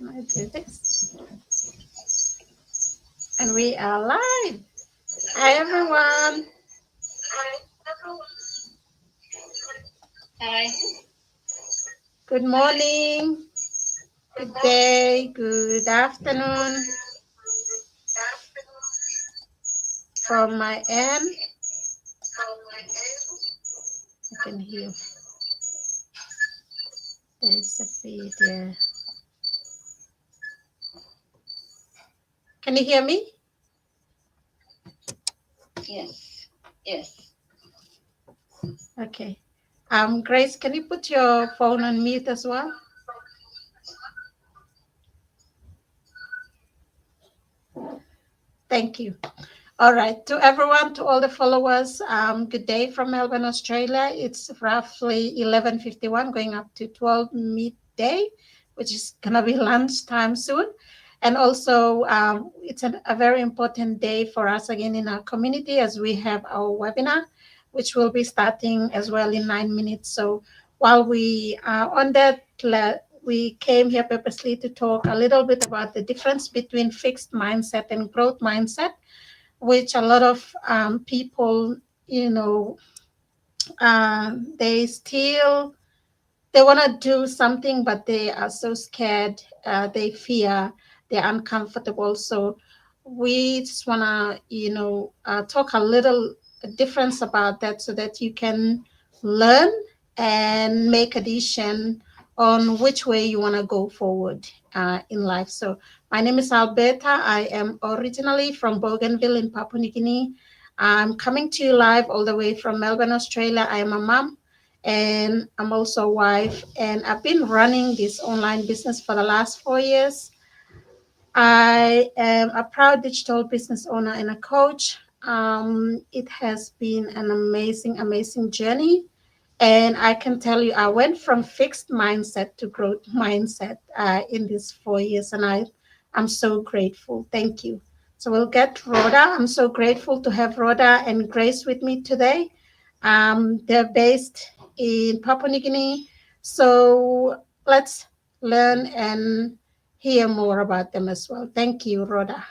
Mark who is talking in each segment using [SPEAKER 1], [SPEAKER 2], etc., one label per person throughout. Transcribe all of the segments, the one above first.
[SPEAKER 1] Can I do this? And we are live. Hi, everyone.
[SPEAKER 2] Hi.
[SPEAKER 1] Good morning, good day, good afternoon from my end. I can hear. There's a feed there. Can you hear me?
[SPEAKER 2] Yes. Yes.
[SPEAKER 1] Okay. Grace, can you put your phone on mute as well? Thank you. All right, to everyone, to all the followers, good day from Melbourne, Australia. It's roughly 11:51, going up to 12 midday, which is gonna be lunchtime soon. And also, it's a very important day for us again in our community as we have our webinar, which will be starting as well in 9 minutes. So while we are on that, we came here purposely to talk a little bit about the difference between fixed mindset and growth mindset, which a lot of people, they still they want to do something, but they are so scared. They fear. They're uncomfortable. So we just want to, talk a little difference about that so that you can learn and make a decision on which way you want to go forward in life. So my name is Alberta. I am originally from Bougainville in Papua New Guinea. I'm coming to you live all the way from Melbourne, Australia. I am a mom and I'm also a wife, and I've been running this online business for the last 4 years. I am a proud digital business owner and a coach. It has been an amazing, amazing journey. And I can tell you, I went from fixed mindset to growth mindset in these 4 years, and I'm so grateful. Thank you. So we'll get Rhoda. I'm so grateful to have Rhoda and Grace with me today. They're based in Papua New Guinea. So let's learn and hear more about them as well. Thank you, Rhoda.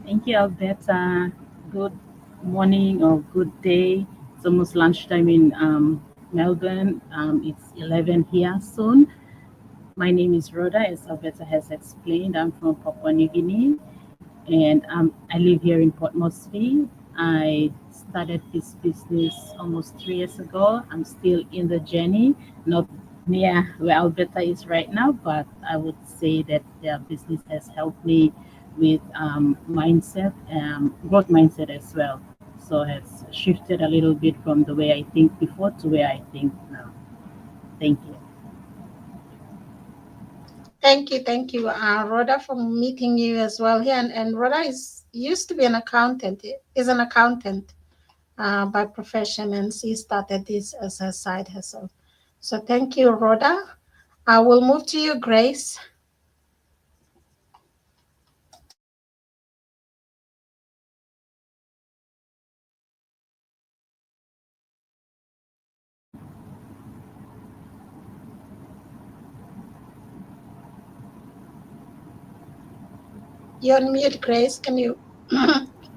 [SPEAKER 3] Thank you, Alberta. Good morning or good day. It's almost lunchtime in Melbourne. It's 11 here soon. My name is Rhoda, as Alberta has explained. I'm from Papua New Guinea, and I live here in Port Moresby. I started this business almost 3 years ago. I'm still in the journey, not near where Alberta is right now, but I would say that their business has helped me with mindset, growth mindset as well. So has shifted a little bit from the way I think before to where I think now. Thank you.
[SPEAKER 1] Thank you, Rhoda, for meeting you as well here. And Rhoda used to be an accountant, is an accountant by profession, and she started this as a side hustle. So thank you, Rhoda. I will move to you, Grace. You're on mute, Grace. Can you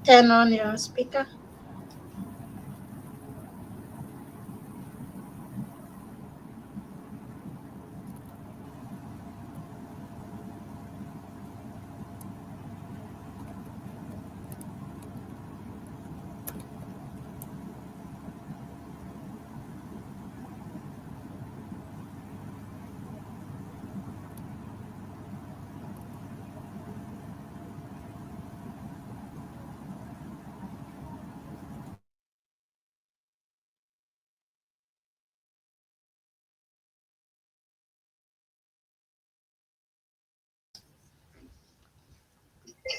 [SPEAKER 1] turn on your speaker?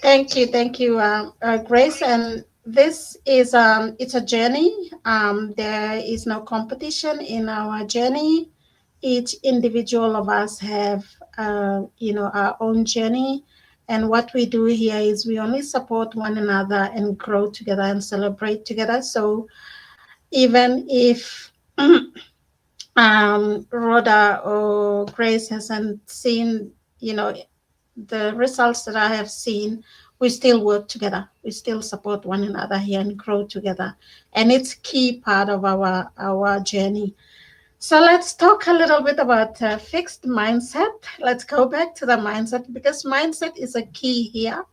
[SPEAKER 1] Thank you, Grace. And this is it's a journey. There is no competition in our journey. Each individual of us have, our own journey. And what we do here is we only support one another and grow together and celebrate together. So even if Rhoda or Grace hasn't seen, the results that I have seen, we still work together. We still support one another here and grow together. And it's key part of our journey. So let's talk a little bit about fixed mindset. Let's go back to the mindset because mindset is a key here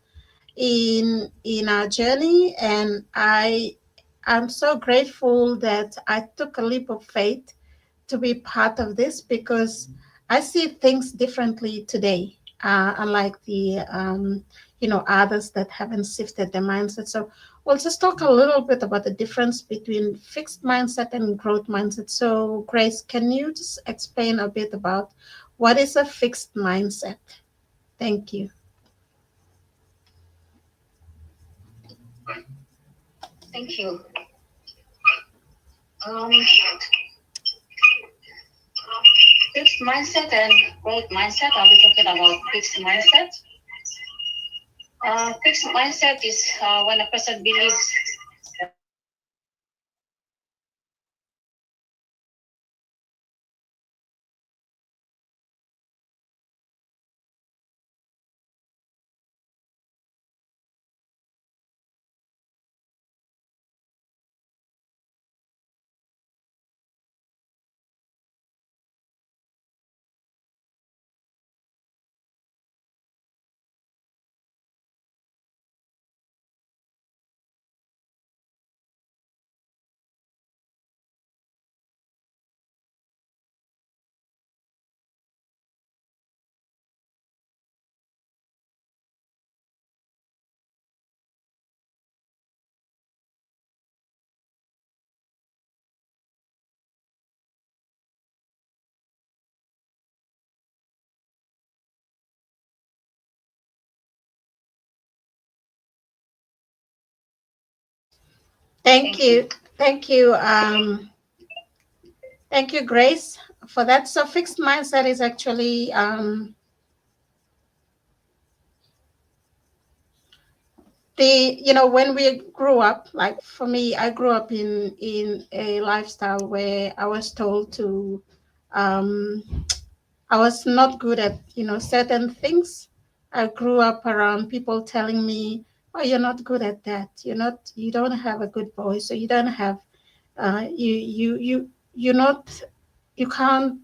[SPEAKER 1] in our journey. And I'm so grateful that I took a leap of faith to be part of this because I see things differently today, unlike the others that haven't shifted their mindset. So we'll just talk a little bit about the difference between fixed mindset and growth mindset. So Grace, can you just explain a bit about what is a fixed mindset? Thank you.
[SPEAKER 2] Thank you. Um, Fixed mindset and growth mindset. Are we talking about fixed mindset? Fixed mindset is when a person believes
[SPEAKER 1] Thank you. Thank you. Thank you, Grace, for that. So fixed mindset is actually when we grew up, like for me, I grew up in a lifestyle where I was told to um I was not good at certain things. I grew up around people telling me, oh, you're not good at that, you don't have a good voice, or you don't have you're not, you can't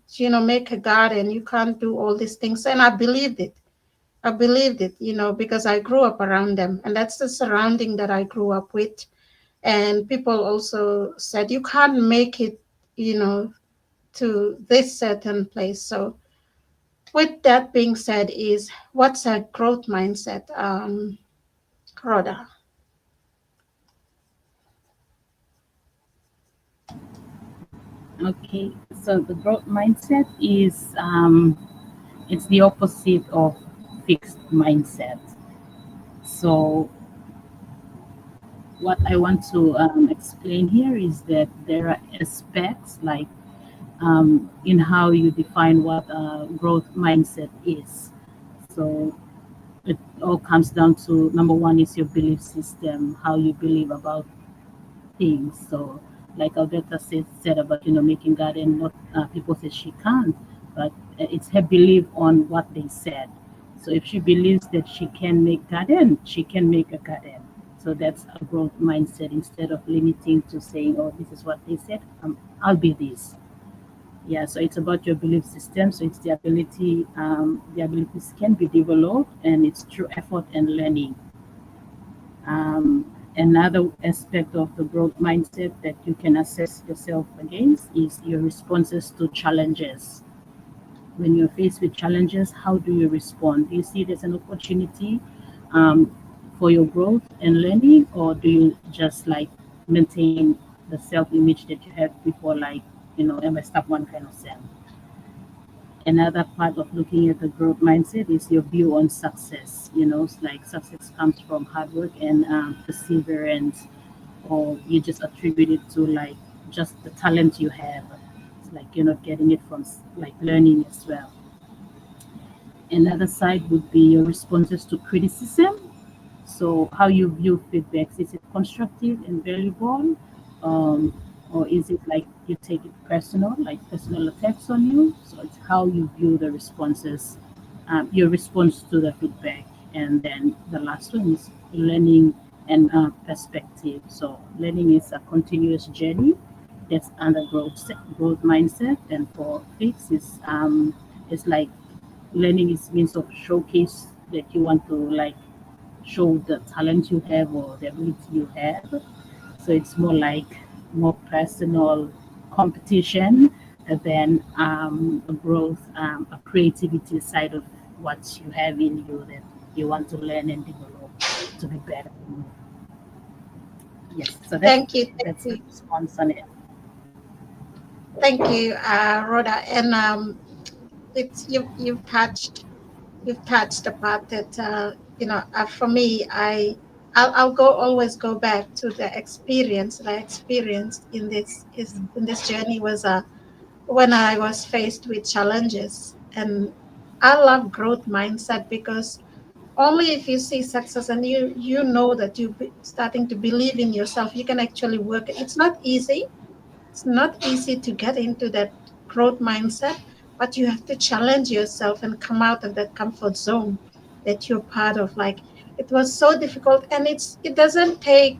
[SPEAKER 1] make a garden, you can't do all these things. And I believed it. Because I grew up around them, and that's the surrounding that I grew up with. And people also said you can't make it, to this certain place. So, with that being said, is what's a growth mindset, Rhoda?
[SPEAKER 3] Okay, so the growth mindset is it's the opposite of fixed mindset. So what I want to explain here is that there are aspects like in how you define what a growth mindset is. So it all comes down to number one is your belief system, how you believe about things. So, like Alberta said about making garden, not people say she can't, but it's her belief on what they said. So if she believes that she can make garden, she can make a garden. So that's a growth mindset instead of limiting to saying, "Oh, this is what they said. I'll be this." Yeah, so it's about your belief system. So it's the abilities can be developed, and it's through effort and learning. Another aspect of the growth mindset that you can assess yourself against is your responses to challenges. When you're faced with challenges, how do you respond? Do you see it as an opportunity um, for your growth and learning, or do you just like maintain the self image that you had before, like, am I stuck one kind of self? Another part of looking at the growth mindset is your view on success. It's like success comes from hard work and perseverance, or you just attribute it to like just the talent you have. It's like you're not getting it from like learning as well. Another side would be your responses to criticism. So how you view feedbacks, is it constructive and valuable? or is it like you take it personal, like personal attacks on you? So it's how you view the responses, your response to the feedback. And then the last one is learning and perspective. So learning is a continuous journey that's under growth mindset, and for fix is it's like learning is means of showcase that you want to like show the talent you have or the ability you have. So it's more like more personal competition than a growth, a creativity side of what you have in you that you want to learn and develop to be better. Yes, so
[SPEAKER 1] Thank you, thank
[SPEAKER 3] that's the
[SPEAKER 1] you,
[SPEAKER 3] response on it.
[SPEAKER 1] thank you, Rhoda. And it's you've touched the part that for me, I'll go always go back to the experience that I experienced in this journey was when I was faced with challenges. And I love growth mindset because only if you see success and you know that starting to believe in yourself, you can actually work. It's not easy to get into that growth mindset, but you have to challenge yourself and come out of that comfort zone that you're part of. Like, it was so difficult, and it doesn't take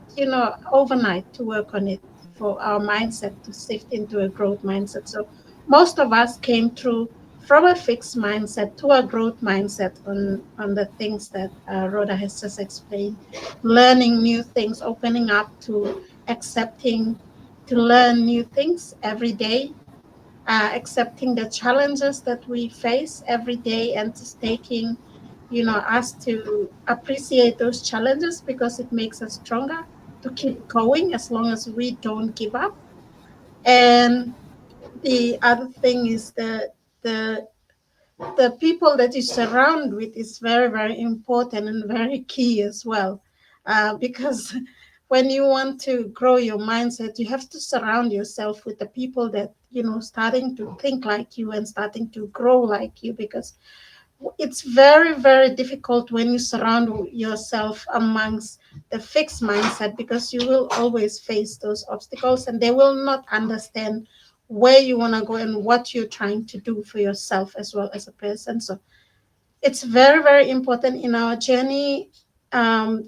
[SPEAKER 1] overnight to work on it for our mindset to shift into a growth mindset. So most of us came through from a fixed mindset to a growth mindset on the things that Rhoda has just explained, learning new things, opening up to accepting, to learn new things every day, accepting the challenges that we face every day, and just taking, us to appreciate those challenges because it makes us stronger to keep going as long as we don't give up. And the other thing is the the people that you surround with is very, very important and very key as well, because when you want to grow your mindset, you have to surround yourself with the people that starting to think like you and starting to grow like you, because it's very, very difficult when you surround yourself amongst the fixed mindset, because you will always face those obstacles and they will not understand where you want to go and what you're trying to do for yourself as well as a person. So it's very, very important in our journey.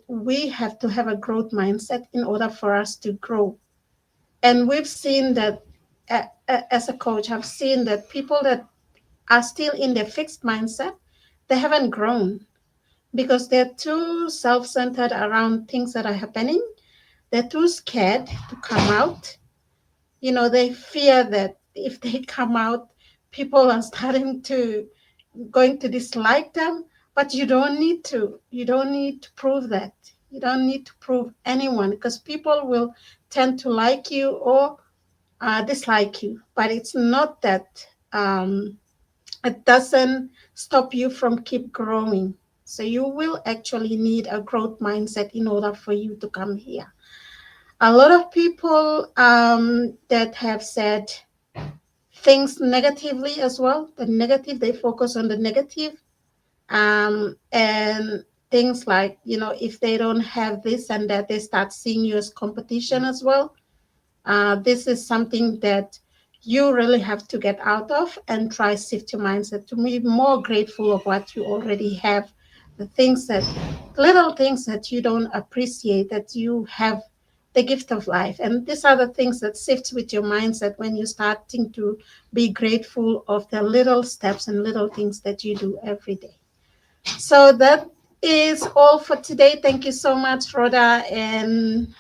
[SPEAKER 1] We have to have a growth mindset in order for us to grow. And we've seen that, as a coach, I've seen that people that are still in their fixed mindset, they haven't grown because they're too self-centered around things that are happening. They're too scared to come out. They fear that if they come out, people are starting to going to dislike them. But you don't need to. You don't need to prove that. You don't need to prove anyone, because people will tend to like you or dislike you. But it's not that. It doesn't stop you from keep growing. So you will actually need a growth mindset in order for you to come here. A lot of people that have said things negatively as well, the negative, they focus on the negative, and things like, if they don't have this and that, they start seeing you as competition as well. This is something that you really have to get out of and try shift your mindset to be more grateful of what you already have, the things that, little things that you don't appreciate, that you have the gift of life. And these are the things that shifts with your mindset when you're starting to be grateful of the little steps and little things that you do every day. So that is all for today. Thank you so much, Rhoda and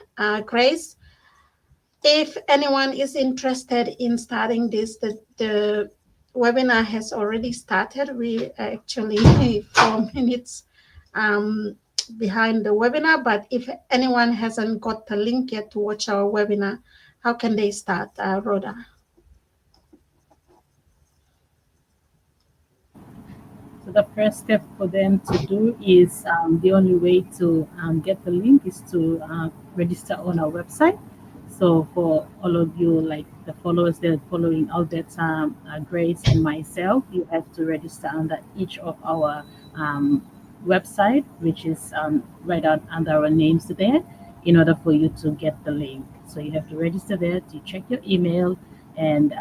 [SPEAKER 1] Grace. If anyone is interested in starting this, the webinar has already started. We are actually 4 minutes um, behind the webinar, but if anyone hasn't got the link yet to watch our webinar, how can they start, Rhoda?
[SPEAKER 3] So the first step for them to do is the only way to get the link is to register on our website. So for all of you, like the followers that are following Albert, Grace, and myself, you have to register under each of our website, which is right out under our names there, in order for you to get the link. So you have to register there. You check your email, and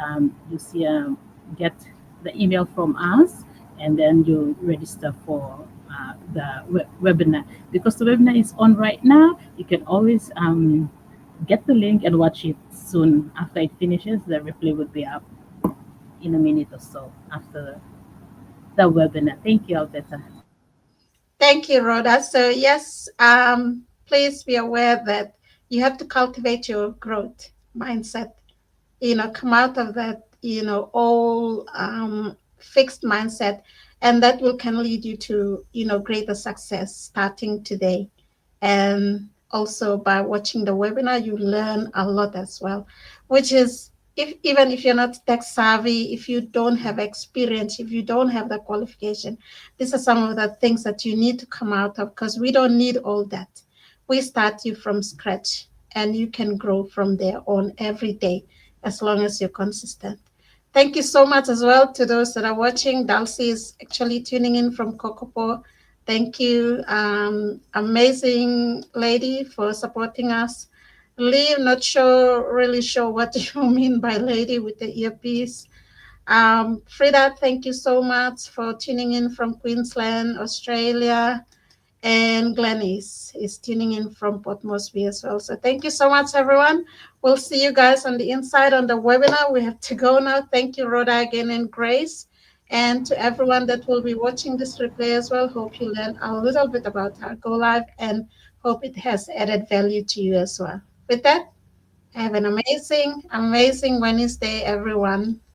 [SPEAKER 3] you see get the email from us, and then you register for the webinar. Because the webinar is on right now, you can always get the link and watch it soon after it finishes. The replay would be up in a minute or so after the webinar. Thank you, Alberta.
[SPEAKER 1] Thank you, Rhoda. So yes, please be aware that you have to cultivate your growth mindset. Come out of that, all fixed mindset, and that will can lead you to, greater success starting today. And also by watching the webinar, you learn a lot as well, which is, if even if you're not tech savvy, if you don't have experience, if you don't have the qualification, these are some of the things that you need to come out of, because we don't need all that. We start you from scratch, and you can grow from there on every day as long as you're consistent. Thank you so much as well to those that are watching. Dulcie is actually tuning in from Kokopo. Thank you, amazing lady, for supporting us. Lee, I'm not really sure what you mean by lady with the earpiece. Frida, thank you so much for tuning in from Queensland, Australia. And Glenys is tuning in from Port Moresby as well. So thank you so much, everyone. We'll see you guys on the inside on the webinar. We have to go now. Thank you, Rhoda, again, and Grace. And to everyone that will be watching this replay as well, hope you learned a little bit about our Go Live, and hope it has added value to you as well. With that, have an amazing, amazing Wednesday, everyone.